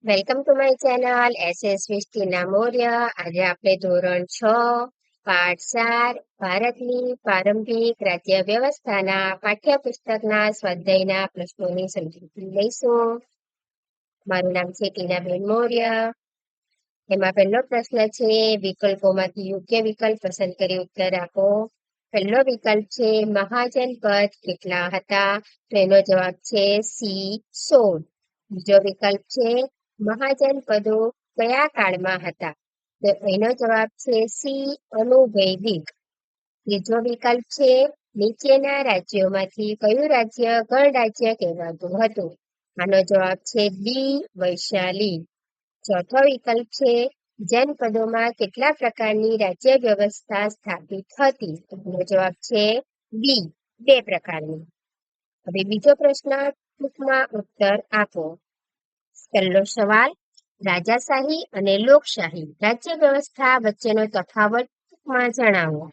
Welcome to my channel SSV Tina Maurya. આજે આપણે ધોરણ 6 પાઠ 4 ભારતની પ્રારંભિક રાજ્ય વ્યવસ્થાના પાઠ્યપુસ્તકના સ્વાધ્યાયના પ્રશ્નોની સમજૂતી લઈશું. મારું નામ છે ટીનાબેન મૌર્ય. એમાં પહેલો પ્રશ્ન છે, વિકલ્પોમાંથી યોગ્ય વિકલ્પ પસંદ કરી ઉત્તર આપો. પહેલો વિકલ્પ છે મહાજનપદ કેટલા હતા? તો એનો જવાબ છે સી 16. બીજો વિકલ્પ છે મહાજનપદો કયા કાળમાં હતા? તો એનો જવાબ છે સી અનુવૈદિક. ત્રીજો વિકલ્પ છે નીચેના રાજ્યોમાંથી કયું રાજ્ય ગણરાજ્ય કહેવાતું હતું? આનો જવાબ છે બી વૈશાલી. ચોથો વિકલ્પ છે જનપદોમાં કેટલા પ્રકારની રાજ્ય વ્યવસ્થા સ્થાપિત હતી? એનો જવાબ છે બી 2 પ્રકારની. હવે બીજો પ્રશ્ન ટૂંકમાં ઉત્તર આપો. પહેલો સવાલ, રાજાશાહી અને લોકશાહી રાજ્ય વ્યવસ્થા વચ્ચેનો તફાવત ટૂંકમાં જણાવો.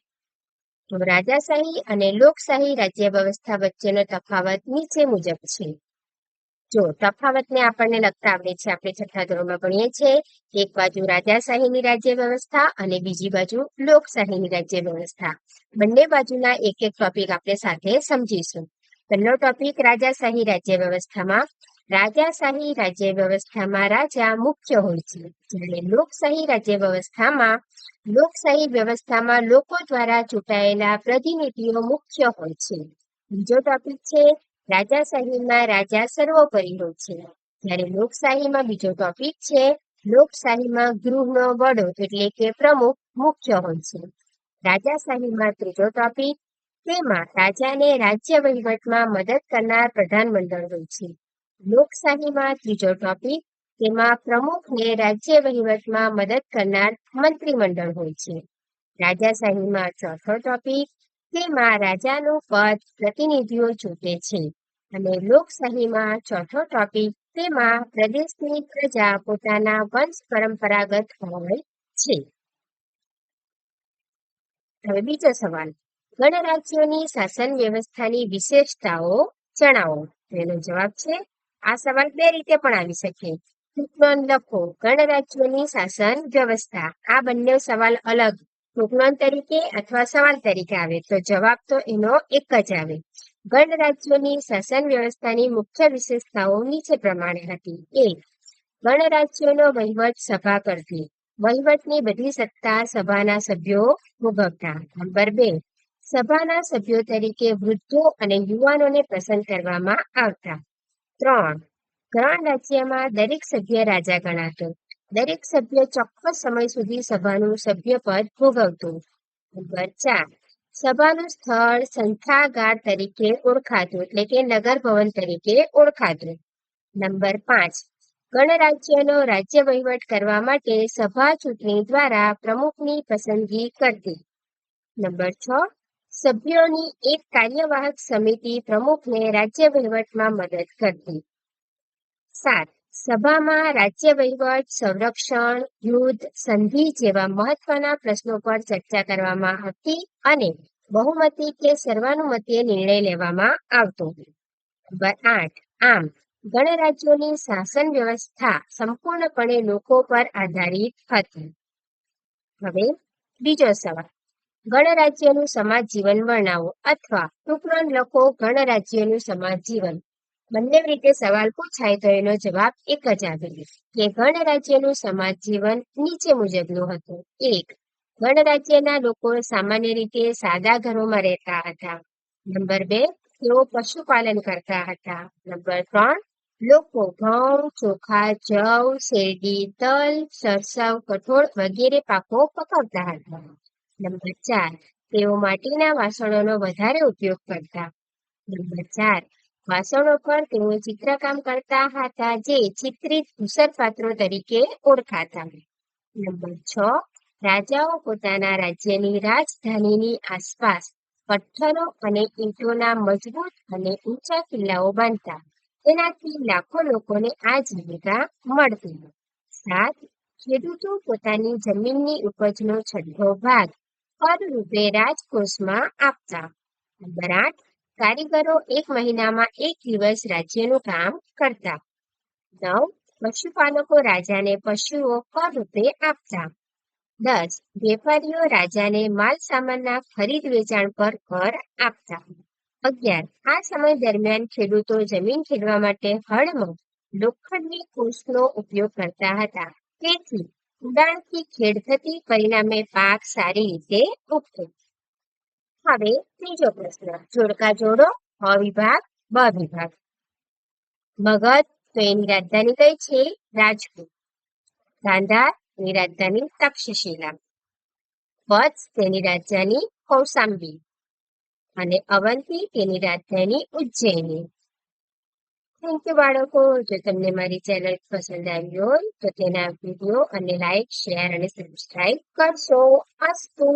તો રાજાશાહી અને લોકશાહી રાજ્ય વ્યવસ્થા વચ્ચેનો તફાવત નીચે મુજબ છે. જો તફાવતને આપણને લગતા આવડે છે, આપણે છઠ્ઠા ધોરણમાં ભણીએ છીએ. એક બાજુ રાજાશાહીની રાજ્ય વ્યવસ્થા અને બીજી બાજુ લોકશાહીની રાજ્ય વ્યવસ્થા. બંને બાજુના એક એક ટોપિક આપણે સાથે સમજીશું. પહેલો ટોપિક રાજાશાહી રાજ્ય વ્યવસ્થામાં. રાજાશાહી રાજ્ય વ્યવસ્થામાં રાજા મુખ્ય હોય છે, જ્યારે લોકશાહી રાજ્ય વ્યવસ્થામાં લોકો દ્વારા ચૂંટાયેલા પ્રતિનિધિઓ મુખ્ય હોય છે. બીજો ટોપિક છે રાજાશાહીમાં રાજા સર્વોપરી હોય છે, જ્યારે લોકશાહીમાં બીજો ટોપિક છે લોકશાહીમાં ગૃહનો વડો એટલે કે પ્રમુખ મુખ્ય હોય છે. રાજાશાહીમાં ત્રીજો ટોપિક, તેમાં રાજાને રાજ્ય વહીવટમાં મદદ કરનાર પ્રધાનમંડળ હોય છે. લોકશાહીમાં ત્રીજો ટોપિક, તેમાં પ્રમુખને રાજ્ય વહીવટમાં મદદ કરનાર મંત્રીમંડળ હોય છે. રાજાશાહીમાં ચોથો ટોપિક, તેમાં રાજાનું પદ પ્રતિનિધિઓ ચૂંટે છે. અને લોકશાહીમાં ચોથો ટોપિક, તેમાં પ્રદેશની પ્રજા પોતાના વંશ પરંપરાગત હોય છે. હવે બીજો સવાલ, ગણરાજ્યોની શાસન વ્યવસ્થાની વિશેષતાઓ જણાવો. એનો જવાબ છે, આ સવાલ બે રીતે પણ આવી શકે. ટૂંકનોંધ લખો ગણરાજ્યોની શાસન વ્યવસ્થા. આ બંને સવાલ અલગ ટૂંકનોંધ તરીકે અથવા સવાલ તરીકે આવે તો જવાબ તો એનો એક જ આવે. ગણરાજ્યોની શાસન વ્યવસ્થાની મુખ્ય વિશેષતાઓ નીચે પ્રમાણે હતી. 1. ગણરાજ્યોનો વહીવટ સભા કરતી. વહીવટની બધી સત્તા સભાના સભ્યો ભોગવતા. નંબર 2. સભાના સભ્યો તરીકે વૃદ્ધો અને યુવાનોને પસંદ કરવામાં આવતા. 3. ગણરાજ્યમાં દરેક સભ્ય રાજા ગણાતો. દરેક સભ્ય ચોક્કસ સમય સુધી સભાનું સભ્યપદ ભોગવતું. નંબર 4. સભાનું સ્થળ સંથાગાર તરીકે ઓળખાતું, એટલે કે નગર ભવન તરીકે ઓળખાતું. નંબર 5. ગણરાજ્યનો રાજ્ય વહીવટ કરવા માટે સભા ચૂંટણી દ્વારા પ્રમુખની પસંદગી કરતી. નંબર 6. સભ્યોની એક કાર્યવાહક સમિતિ પ્રમુખને રાજ્ય વહીવટમાં મદદ કરતી. 7. સભામાં રાજ્ય વહીવટ, સંરક્ષણ, યુદ્ધ, સંધિ જેવા મહત્વના પ્રશ્નો પર ચર્ચા કરવામાં આવતી અને બહુમતી કે સર્વાનુમતે નિર્ણય લેવામાં આવતો. નંબર 8. આમ ગણરાજ્યોની શાસન વ્યવસ્થા સંપૂર્ણપણે લોકો પર આધારિત હતી. હવે બીજો સવાલ, ગણરાજ્યનું સમાજ જીવન વર્ણવો અથવા ટૂંકનોંધ લખો ગણરાજ્યનું સમાજ જીવન. બંને રીતે સવાલ પૂછાય તો એનો જવાબ એક જ આવે કે ગણરાજ્યનું સમાજ જીવન નીચે મુજબનું હતું. 1. ગણરાજ્યના લોકો સામાન્ય રીતે સાદા ઘરોમાં રહેતા હતા. નંબર 2. તેઓ પશુપાલન કરતા હતા. નંબર 3. લોકો ઘઉં, ચોખા, જવ, શેરડી, તલ, સરસવ, કઠોળ વગેરે પાકો પકવતા હતા. નંબર 4. તેઓ માટીના વાસણોનો વધારે ઉપયોગ કરતા. નંબર 4. વાસણો પર તેઓ ચિત્રકામ કરતા હતા, જે ચિત્રિત ભૂષણપાત્રો તરીકે ઓળખાતા. નંબર 6. રાજાઓ પોતાના રાજ્યની રાજધાનીની આસપાસ પથ્થરો અને ઈંટોના મજબૂત અને ઊંચા કિલ્લાઓ બાંધતા. તેનાથી લાખો લોકોને આજીવિકા મળતી. 7. ખેડૂતો પોતાની જમીનની ઉપજનો છઠ્ઠો ભાગ કર રૂપે રાજકોષમાં આપતા. નંબર 8. કારીગરો એક મહિનામાં એક દિવસ રાજ્યનું કામ કરતા. 9. પશુપાલકો રાજાને પશુઓ કર રૂપે આપતા. 10. વેપારીઓ રાજાને માલ સામાનના ખરીદ વેચાણ પર કર આપતા. 11. આ સમય દરમિયાન ખેડૂતો જમીન ખેડવા માટે હળમાં લોખંડની કૂસનો ઉપયોગ કરતા હતા. તેથી ઉડાણથી ખેડ થતી, પરિણામે પાક સારી રીતે ઉગતો. હવે ત્રીજો પ્રશ્ન, જોડકા જોડો. હ વિભાગ, બ વિભાગ. મગધ, તો એની રાજધાની કઈ છે? રાજકોટ. ગાંધાર, તેની રાજધાની તક્ષશિલા. વત્સ, તેની રાજધાની કૌશાંબી. અને અવંતી, તેની રાજધાની ઉજ્જૈની. થેન્ક યુ બાળકો. જો તમને મારી ચેનલ પસંદ આવી હોય તો તેના વિડીયો અને લાઈક, શેર અને સબસ્ક્રાઇબ કરશો. અસ્તુ.